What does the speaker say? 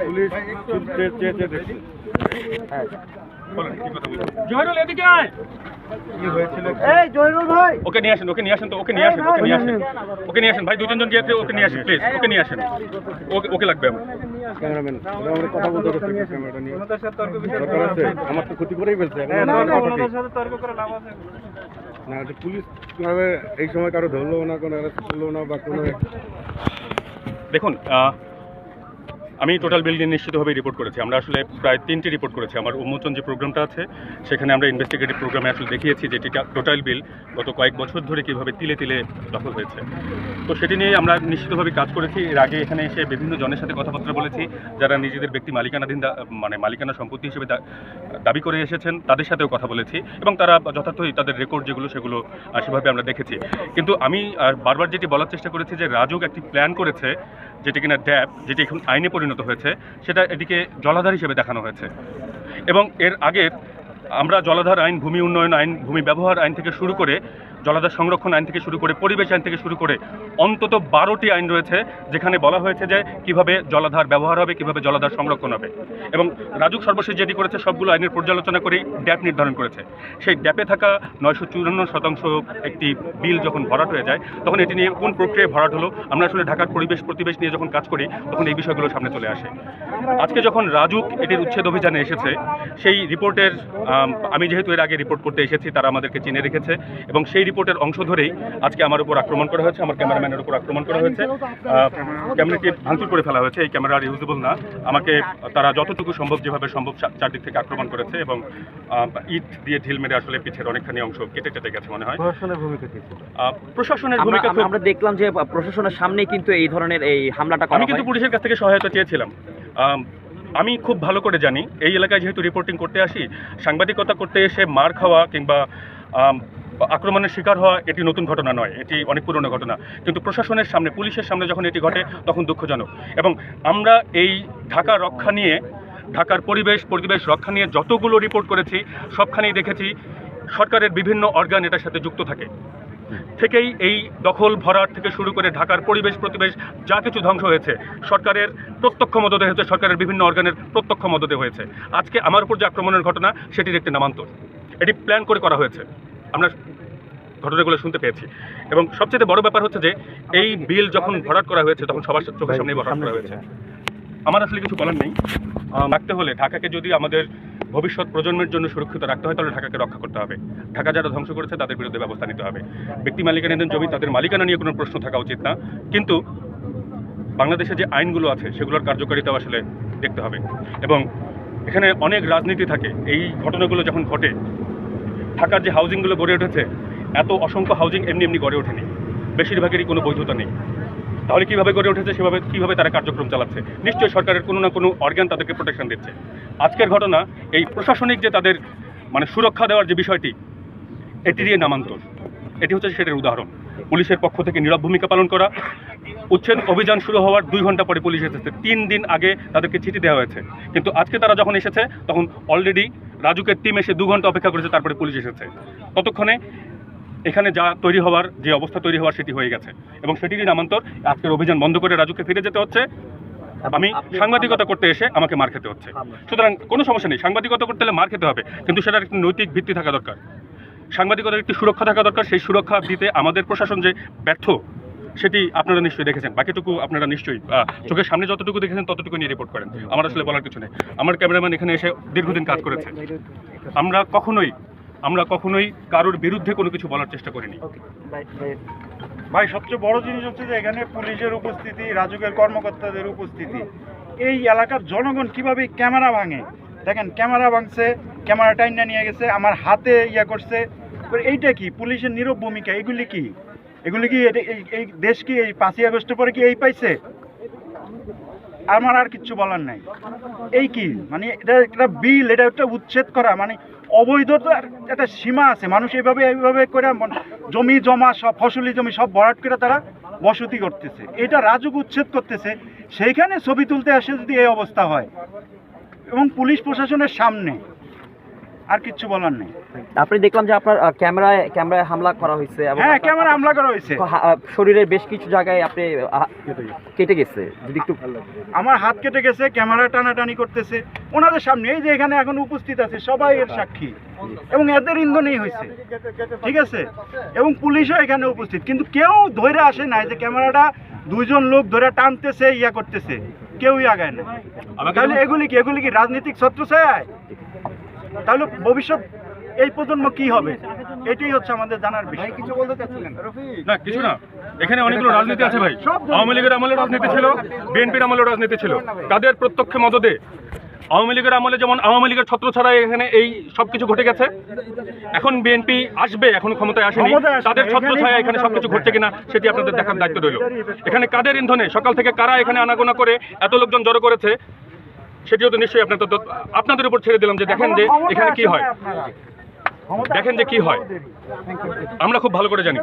Police চেয়েছে দেখছি। হ্যাঁ জয়নুল এদিকে আয়। কি হয়েছিল? এই জয়নুল ভাই, ওকে নিয়ে আসেন, ওকে নিয়ে আসেন, তো ওকে নিয়ে আসেন, ওকে নিয়ে আসেন, ওকে নিয়ে আসেন ভাই, দুই তিনজন গিয়ে ওকে নিয়ে আসেন প্লিজ, ওকে নিয়ে আসেন, ওকে লাগবে আমার। ক্যামেরাম্যান আমরা কথা বলতে পারছি ক্যামেরাটা নিয়ে। দরকার আছে? আমার তো ক্ষতি করেই ফেলছে। না এটা পুলিশ কিভাবে এই সময় কারো ধরলো না, কোনো অ্যারেস্ট করলো না বা কোনো। দেখুন, আমি টোটাল বিল নিয়ে নিশ্চিতভাবে রিপোর্ট করেছি। আমরা আসলে প্রায় 3টি রিপোর্ট করেছি। আমার উন্মোচন যে প্রোগ্রামটা আছে সেখানে আমরা ইনভেস্টিগেটিভ প্রোগ্রামে আসলে দেখিয়েছি যে টোটাল বিল গত কয়েক বছর ধরে কীভাবে তিলে তিলে দখল হয়েছে। তো সেটি নিয়ে আমরা নিশ্চিতভাবে কাজ করেছি। এর আগে এখানে এসে বিভিন্ন জনের সাথে কথাবার্তা বলেছি যারা নিজেদের ব্যক্তি মালিকানাধীন মালিকানা সম্পত্তি হিসেবে দাবি করে এসেছেন, তাদের সাথেও কথা বলেছি এবং তারা যথার্থই তাদের রেকর্ড যেগুলো সেগুলো সেভাবে আমরা দেখেছি। কিন্তু আমি বারবার যেটি বলার চেষ্টা করেছি যে রাজুক একটি প্ল্যান করেছে যেটি কিনা ড্যাব, যেটি এখন আইনে পরিণত হয়েছে, সেটা এটিকে জলাধার হিসেবে দেখানো হয়েছে। এবং এর আগের আমরা জলাধার আইন, ভূমি উন্নয়ন আইন, ভূমি ব্যবহার আইন থেকে শুরু করে জলাধার সংরক্ষণ আইন থেকে শুরু করে পরিবেশ আইন থেকে শুরু করে অন্তত 12টি আইন রয়েছে যেখানে বলা হয়েছে যে কিভাবে জলাধার ব্যবহার হবে, কিভাবে জলাধার সংরক্ষণ হবে। এবং রাজুক সর্বশেষ যেটি করেছে সবগুলো আইনের পর্যালোচনা করেই ড্যাপ নির্ধারণ করেছে। সেই ড্যাপে থাকা 954% একটি বিল যখন ভরাট হয়ে যায় তখন এটি নিয়ে কোন প্রক্রিয়ায় ভরাট হলো, আমরা আসলে ঢাকার পরিবেশ নিয়ে যখন কাজ করি তখন এই বিষয়গুলো সামনে চলে আসে। আজকে যখন রাজুক এটির উচ্ছেদ অভিযানে এসেছে, সেই রিপোর্টের আমি যেহেতু এর আগে রিপোর্ট করতে এসেছি, তারা আমাদেরকে চিনে রেখেছে এবং সেই রিপোর্টের অংশ ধরেই আজকে আমার উপর আক্রমণ করা হয়েছে, আমার ক্যামেরাম্যানের উপর আক্রমণ করা হয়েছে, ক্যামেরাটি ভাঙচুর করে ফেলা হয়েছে। এই ক্যামেরা আর ইউজেবল না। আমাকে তারা যতটুকু সম্ভব, যেভাবে সম্ভব চারদিক থেকে আক্রমণ করেছে এবং ইট দিয়ে ঢিল মেরে আসলে পিছের অনেকখানি অংশ কেটে গেছে মনে হয়। প্রশাসনের ভূমিকা আমরা দেখলাম যে প্রশাসনের সামনেই কিন্তু এই ধরনের এই হামলাটা করা হয়। আমি কিন্তু পুলিশের কাছ থেকে সহায়তা চেয়েছিলাম। আমি খুব ভালো করে জানি এই এলাকায় যেহেতু রিপোর্টিং করতে আসি, সাংবাদিকতা করতে এসে মার খাওয়া কিংবা আক্রমণের শিকার হওয়া এটি নতুন ঘটনা নয়, এটি অনেক পুরনো ঘটনা। কিন্তু প্রশাসনের সামনে, পুলিশের সামনে যখন এটি ঘটে তখন দুঃখজনক। এবং আমরা এই ঢাকা রক্ষা নিয়ে, ঢাকার পরিবেশ রক্ষা নিয়ে যতগুলো রিপোর্ট করেছি সবখানেই দেখেছি সরকারের বিভিন্ন অর্গান এটার সাথে যুক্ত থাকে। থেকেই এই দখল ভরাট থেকে শুরু করে ঢাকার পরিবেশ যা কিছু ধ্বংস হয়েছে সরকারের প্রত্যক্ষ মদতে হয়েছে, সরকারের বিভিন্ন অর্গানের প্রত্যক্ষ মদতে হয়েছে। আজকে আমার উপর যে আক্রমণের ঘটনা সেটির একটি নামান্তর, এটি প্ল্যান করা হয়েছে। আমরা ঘটনাগুলো শুনতে পেয়েছি এবং সবচেয়ে বড় ব্যাপার হচ্ছে যে এই বিল যখন ভরাট করা হয়েছে তখন সবার চোখের সামনেই ভরাট করা হয়েছে। আমার আসলে কিছু বলার নেই। রাখতে হলে ঢাকাকে যদি আমাদের ভবিষ্যৎ প্রজন্মের জন্য সুরক্ষিত রাখতে হয় তাহলে ঢাকাকে রক্ষা করতে হবে। ঢাকা যারা ধ্বংস করেছে তাদের বিরুদ্ধে ব্যবস্থা নিতে হবে। ব্যক্তি মালিকানাধীন জমি, তাদের মালিকানা নিয়ে কোনো প্রশ্ন থাকা উচিত না, কিন্তু বাংলাদেশে যে আইনগুলো আছে সেগুলোর কার্যকারিতাও আসলে দেখতে হবে। এবং এখানে অনেক রাজনীতি থাকে। এই ঘটনাগুলো যখন ঘটে, ঢাকার যে হাউজিংগুলো গড়ে উঠেছে, এত অসংখ্য হাউজিং এমনি গড়ে ওঠেনি, বেশিরভাগেরই কোনো বৈধতা নেই। তাহলে কীভাবে গড়ে উঠেছে, কীভাবে তারা কার্যক্রম চালাচ্ছে? নিশ্চয়ই সরকারের কোনো না কোনো অর্গান তাদেরকে প্রোটেকশন দিচ্ছে। আজকের ঘটনা এই প্রশাসনিক যে তাদের সুরক্ষা দেওয়ার যে বিষয়টি, এটি দিয়ে নামান্তর, এটি হচ্ছে সেটার উদাহরণ। পুলিশের পক্ষ থেকে নীরব ভূমিকা পালন করা। উচ্ছেদ অভিযান শুরু হওয়ার 2 ঘন্টা পরে পুলিশ এসেছে, 3 দিন আগে তাদেরকে চিঠি দেওয়া হয়েছে, কিন্তু আজকে তারা যখন এসেছে তখন অলরেডি রাজুকের টিম এসে 2 ঘন্টা অপেক্ষা করেছে, তারপরে পুলিশ এসেছে। ততক্ষণে এখানে যা তৈরি হওয়ার, যে অবস্থা তৈরি হওয়ার সেটি হয়ে গেছে এবং সেটিরই নামান্তর। আজকের অভিযান বন্ধ করে রাজুকে ফিরে যেতে হচ্ছে। আমি সাংবাদিকতা করতে এসে আমাকে মার খেতে হচ্ছে। সুতরাং কোনো সমস্যা নেই, সাংবাদিকতা করতে হলে মার খেতে হবে, কিন্তু সেটার একটি নৈতিক ভিত্তি থাকা দরকার, সাংবাদিকতার একটি সুরক্ষা থাকা দরকার। সেই সুরক্ষা দিতে আমাদের প্রশাসন যে ব্যর্থ সেটি আপনারা নিশ্চয়ই দেখেছেন। বাকিটুকু আপনারা নিশ্চয়ই চোখের সামনে যতটুকু দেখেছেন ততটুকু নিয়ে রিপোর্ট করেন। আমার আসলে বলার কিছু নেই। আমার ক্যামেরাম্যান এখানে এসে দীর্ঘদিন কাজ করেছে। আমরা কখনোই কারোর বিরুদ্ধে কোনো কিছু বলার চেষ্টা করিনি। ভাই সবচেয়ে বড় জিনিস হচ্ছে যে এখানে পুলিশের উপস্থিতি, রাজুকের কর্মকর্তাদের উপস্থিতি। এই এলাকার জনগণ কিভাবে ক্যামেরা ভাঙে দেখেন, ক্যামেরা ভাঙছে, ক্যামেরা টাইনা নিয়ে গেছে, আমার হাতে করছে। এইটা কি পুলিশের নীরব ভূমিকা? এগুলি কি এই দেশ কি এই 5ই আগস্টের পরে কি এই পাইছে? আমার আর কিচ্ছু বলার নাই। এই কি মানে এটা একটা বিল, এটা একটা উচ্ছেদ করা, মানে অবৈধতার একটা সীমা আছে। মানুষ এইভাবে করে জমি জমা সব ফসলি জমি সব ভরাট করে তারা বসতি করতেছে। এটা রাজুক উচ্ছেদ করতেছে, সেইখানে ছবি তুলতে আসে যদি এই অবস্থা হয় এবং পুলিশ প্রশাসনের সামনে আর কিচ্ছু বলার নেই। আপনি দেখলাম যে আপনার ক্যামেরায় হামলা করা হয়েছে এবং হ্যাঁ, আপনার- ক্যামেরা হামলা করা হয়েছে। শরীরের বেশ কিছু জায়গায় আপনি কেটে গেছে, যদি একটু আমার হাত কেটে গেছে, ক্যামেরা টানাটানি করতেছে ওনাদের সামনে, এই যে এখানে এখন উপস্থিত আছে সবাই এর সাক্ষী, এবং এদের ইন্ধনেই হয়েছে, ঠিক আছে, এবং পুলিশও এখানে উপস্থিত, কিন্তু কেউ ধরে আসে নাই যে ক্যামেরাটা দুইজন লোক ধরে টানতেছে, ইয়া করতেছে, কেউই আগায় না। তাহলে এগুলি কি রাজনৈতিক ছত্রছায়ায়? তাহলে ভবিষ্যৎ এই প্রজন্ম কি হবে, এটাই হচ্ছে আমাদের জানার বিষয়। কিছু বলতে চাচ্ছিলেন? না কিছু না, এখানে অনেকগুলো রাজনীতি আছে ভাই। আওয়ামী লীগের আমলে রাজনীতি ছিল, বিএনপির আমলে রাজনীতি ছিল, কাদের প্রত্যক্ষ মদদে আওয়ামী লীগের আমলে যেমন আওয়ামী লীগের ছত্র ছাড়াই এখানে এই সবকিছু ঘটে গেছে। এখন বিএনপি আসবে, এখন ক্ষমতায় আসেনি, তাদের ছত্র ছায়া এখানে সবকিছু ঘটছে কিনা সেটি আপনাদের দেখার দায়িত্ব রইল। এখানে কাদের ইন্ধনে সকাল থেকে কারা এখানে আনাগোনা করে এত লোকজন জড়ো করেছে সেটিও তো নিশ্চয়ই আপনাদের উপর ছেড়ে দিলাম যে দেখেন যে এখানে কি হয়, দেখেন যে কি হয়, আমরা খুব ভালো করে জানি।